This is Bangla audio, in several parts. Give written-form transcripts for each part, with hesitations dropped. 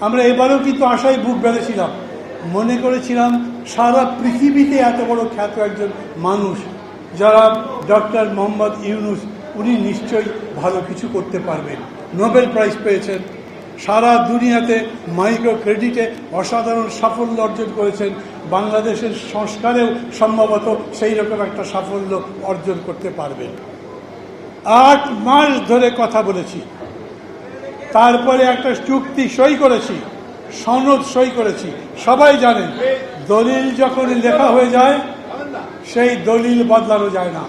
আমরা এবারেও কিন্তু আশায় বুক বেঁধেছিলাম, মনে করেছিলাম সারা পৃথিবীতে এত বড় খ্যাত একজন মানুষ যারা ডক্টর মোহাম্মদ ইউনূস, উনি নিশ্চয়ই ভালো কিছু করতে পারবেন। নোবেল প্রাইজ পেয়েছেন, সারা দুনিয়াতে মাইক্রো ক্রেডিটে অসাধারণ সাফল্য অর্জন করেছেন, বাংলাদেশের সংস্কারেও সম্ভবত সেই রকম একটা সাফল্য অর্জন করতে পারবেন। 8 মাস ধরে কথা বলেছি, তারপরে একটা চুক্তি সই করেছি, সনদ সই করেছি। সবাই জানেন দলিল যখন লেখা হয়ে যায় সেই দলিল বদলানো যায় না,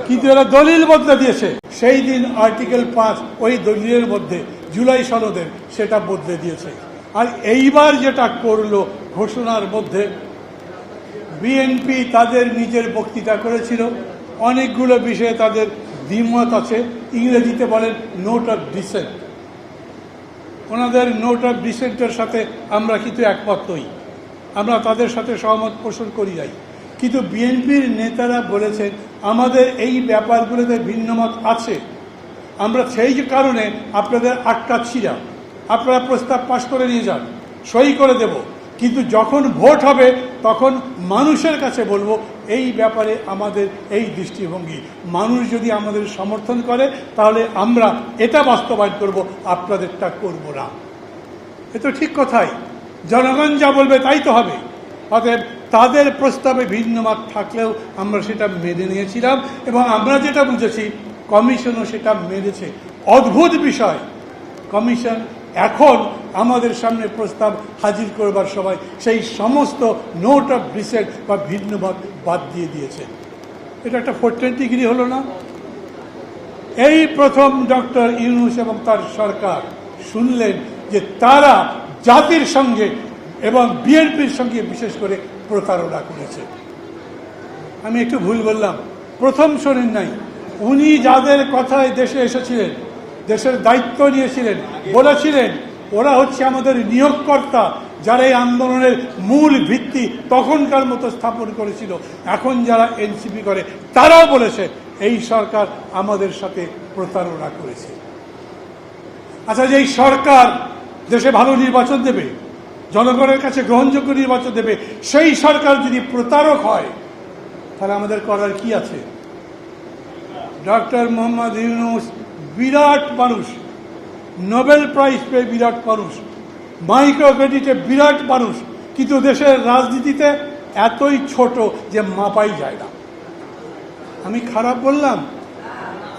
কিন্তু এরা দলিল বদলে দিয়েছে। সেই দিন আর্টিকেল 5 ওই দলিলের মধ্যে জুলাই সনদের সেটা বদলে দিয়েছে। আর এইবার যেটা করলো ঘোষণার মধ্যে, বিএনপি তাদের নিজের বক্তৃতা করেছিল, অনেকগুলো বিষয়ে তাদের দ্বিমত আছে, ইংরেজিতে বলেন নোট অফ ডিসেন্ট। ওনাদের নোট অফ ডিসেন্টের সাথে আমরা কিন্তু একমত নই, আমরা তাদের সাথে সহমত পোষণ করি নাই। কিন্তু বিএনপির নেতারা বলেছেন আমাদের এই ব্যাপারগুলোতে ভিন্নমত আছে, আমরা সেই কারণে আপনাদের আটকাচ্ছি না, আপনারা প্রস্তাব পাশ করে নিয়ে যান, সই করে দেব, কিন্তু যখন ভোট হবে তখন মানুষের কাছে বলবো এই ব্যাপারে আমাদের এই দৃষ্টিভঙ্গি। মানুষ যদি আমাদের সমর্থন করে তাহলে আমরা এটা বাস্তবায়ন করব, আপনাদেরটা করব না। এ তো ঠিক কথাই, জনগণ যা বলবে তাই তো হবে। অতএব তাদের প্রস্তাবে ভিন্নমত থাকলেও আমরা সেটা মেনে নিয়েছিলাম, এবং আমরা যেটা বুঝেছি কমিশনও সেটা মেনেছে। অদ্ভুত বিষয়, কমিশন এখন আমাদের সামনে প্রস্তাব হাজির করবার সময় সেই সমস্ত নোট অফ ডিসেন্ট বা ভিন্নমত বাদ দিয়ে দিয়েছে। এটা একটা 410 ডিগ্রি হলো না? এই প্রথম ডক্টর ইউনূস এবং তার সরকার শুনলেন যে তারা জাতির সঙ্গে এবং বিএনপির সঙ্গে বিশেষ করে প্রতারণা করেছে। আমি একটু ভুল বললাম, প্রথম শোনেন নাই, উনি যাদের কথায় দেশে এসেছিলেন, দেশের দায়িত্ব নিয়েছিলেন, বলেছিলেন ওরা হচ্ছে আমাদের নিয়োগকর্তা, যারা এই আন্দোলনের মূল ভিত্তি তখনকার মতো স্থাপন করেছিল, এখন যারা এনসিপি করে তারাও বলেছে এই সরকার আমাদের সাথে প্রতারণা করেছে। আচ্ছা, যে এই সরকার দেশে ভালো নির্বাচন দেবে, জনগণের কাছে গ্রহণযোগ্য নির্বাচন দেবে, সেই সরকার যদি প্রতারক হয় তাহলে আমাদের করার কি আছে? ডক্টর মোহাম্মদ ইউনূস বিরাট মানুষ, নোবেল প্রাইজ পেয়ে বিরাট মানুষ, মাইক্রো ক্রেডিটে বিরাট মানুষ, কিন্তু দেশের রাজনীতিতে এতই ছোট যে মাপাই যায় না। আমি খারাপ বললাম?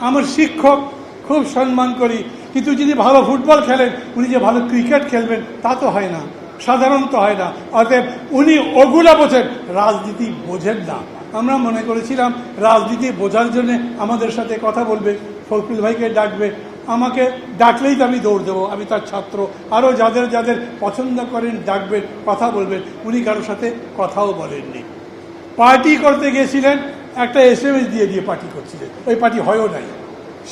আমার শিক্ষক খুব সম্মান করি, কিন্তু যদি ভালো ফুটবল খেলেন, উনি যে ভালো ক্রিকেট খেলবেন তা তো হয় না, সাধারণত হয় না। অতএব উনি ওগুলা বোঝেন, রাজনীতি বোঝেন না। আমরা মনে করেছিলাম রাজনীতি বোঝার জন্য আমাদের সাথে কথা বলবে, ফখরুল ভাইকে ডাকবে, আমাকে ডাকলেই তো আমি দৌড় দেবো, আমি তার ছাত্র, আরও যাদের যাদের পছন্দ করেন ডাকবেন, কথা বলবেন। উনি কারোর সাথে কথাও বলেননি। পার্টি করতে গিয়েছিলেন, একটা SMS দিয়ে পার্টি করছিলেন, ওই পার্টি হয়ও নাই।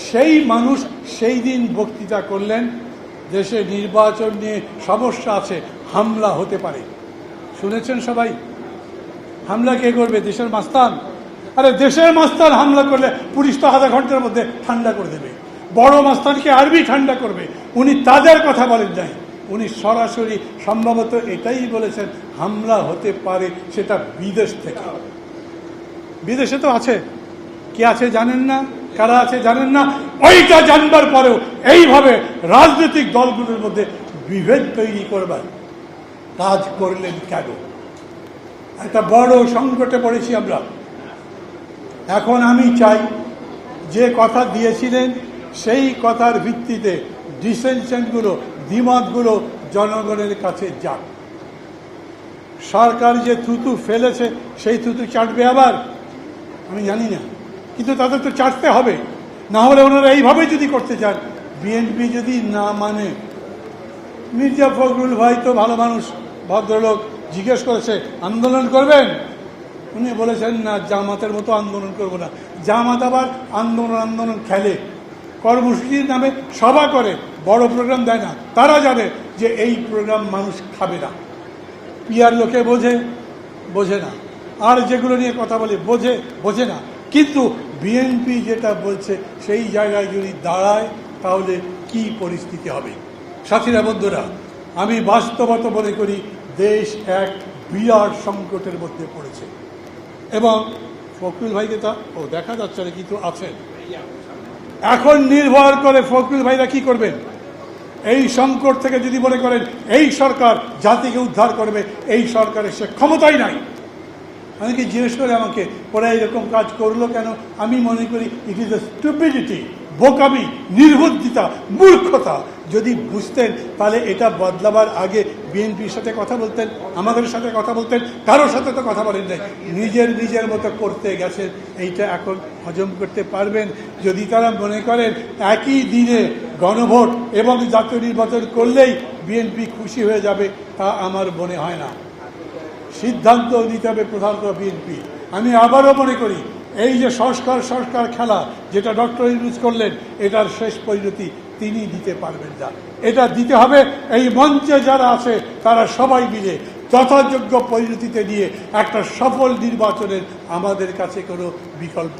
সেই মানুষ সেই দিন বক্তৃতা করলেন দেশে নির্বাচন নিয়ে সমস্যা আছে, হামলা হতে পারে। শুনেছেন সবাই? হামলা কে করবে? দেশের মাস্তান? আরে দেশের মাস্তান হামলা করলে পুলিশ তো আধা ঘন্টার মধ্যে ঠান্ডা করে দেবে, বড় মাস্তানকে আরবি ঠান্ডা করবে। উনি তাদের কথা বলেন নাই, উনি সরাসরি সম্ভবত এটাই বলেছেন হামলা হতে পারে, সেটা বিদেশ থেকে। বিদেশে তো আছে, কে আছে জানেন না, কারা আছে জানেন না। ওইটা জানবার পরেও এইভাবে রাজনৈতিক দলগুলোর মধ্যে বিভেদ তৈরি করবার কাজ করলেন কেন? একটা বড় সংকটে পড়েছি আমরা। এখন আমি চাই যে কথা দিয়েছিলেন সেই কথার ভিত্তিতে ডিসেনশনগুলো, দ্বিমতগুলো জনগণের কাছে যাক। সরকার যে থুতু ফেলেছে সেই থুতু চাটবে আবার, আমি জানি না, কিন্তু তাদের তো চাটতে হবে, না হলে ওনারা এইভাবে যদি করতে চান। বিএনপি যদি না মানে, মির্জা ফখরুল ভাই তো ভালো মানুষ, ভদ্রলোক, জিজ্ঞেস করেছে আন্দোলন করবেন, উনি বলেছেন না, জামাতের মতো আন্দোলন করব না। জামাত আবার আন্দোলন খেলে, কর্মসূচির নামে সভা করে, বড় প্রোগ্রাম দেয় না। তারা জানে যে এই প্রোগ্রাম মানুষ খাবে না। পিয়ার লোকে বোঝে না, আর যেগুলো নিয়ে কথা বলে বোঝে না। কিন্তু বিএনপি যেটা বলছে সেই জায়গায় যদি দাঁড়ায় তাহলে কি পরিস্থিতি হবে? সাথীরা, বন্ধুরা, আমি বাস্তবত মনে করি দেশ এক বিরাট সংকটের মধ্যে পড়েছে। এবং ফখরুল ভাইকে তা দেখা যাচ্ছে না, কিন্তু আছেন। এখন নির্ভর করে ফখরুল ভাইরা কি করবেন। এই সংকট থেকে যদি মনে করেন এই সরকার জাতিকে উদ্ধার করবে, এই সরকারের সে ক্ষমতাই নাই। অনেকে জিজ্ঞেস করে আমাকে, ওরা এরকম কাজ করলো কেন? আমি মনে করি ইট ইজ এ স্টুপিডিটি, বোকামি, নির্বুদ্ধিতা, মূর্খতা। যদি বুঝতেন তাহলে এটা বদলাবার আগে বিএনপির সাথে কথা বলতেন, আমাদের সাথে কথা বলতেন, কারোর সাথে তো কথা বলেন নাই। নিজের মতো করতে গেছেন। এইটা এখন হজম করতে পারবেন? যদি তারা মনে করেন একই দিনে গণভোট এবং জাতীয় নির্বাচন করলেই বিএনপি খুশি হয়ে যাবে, তা আমার মনে হয় না। সিদ্ধান্ত নিতে হবে প্রধানত বিএনপি। আমি আবারও মনে করি এই যে সংস্কার খেলা যেটা ডক্টর ইউনূস করলেন, এটার শেষ পরিণতি তিনি দিতে পারবেন না। এটা দিতে হবে এই মঞ্চে যারা আছে তারা সবাই মিলে যথাযোগ্য পরিণতিতে নিয়ে একটা সফল নির্বাচনের আমাদের কাছে কোনো বিকল্প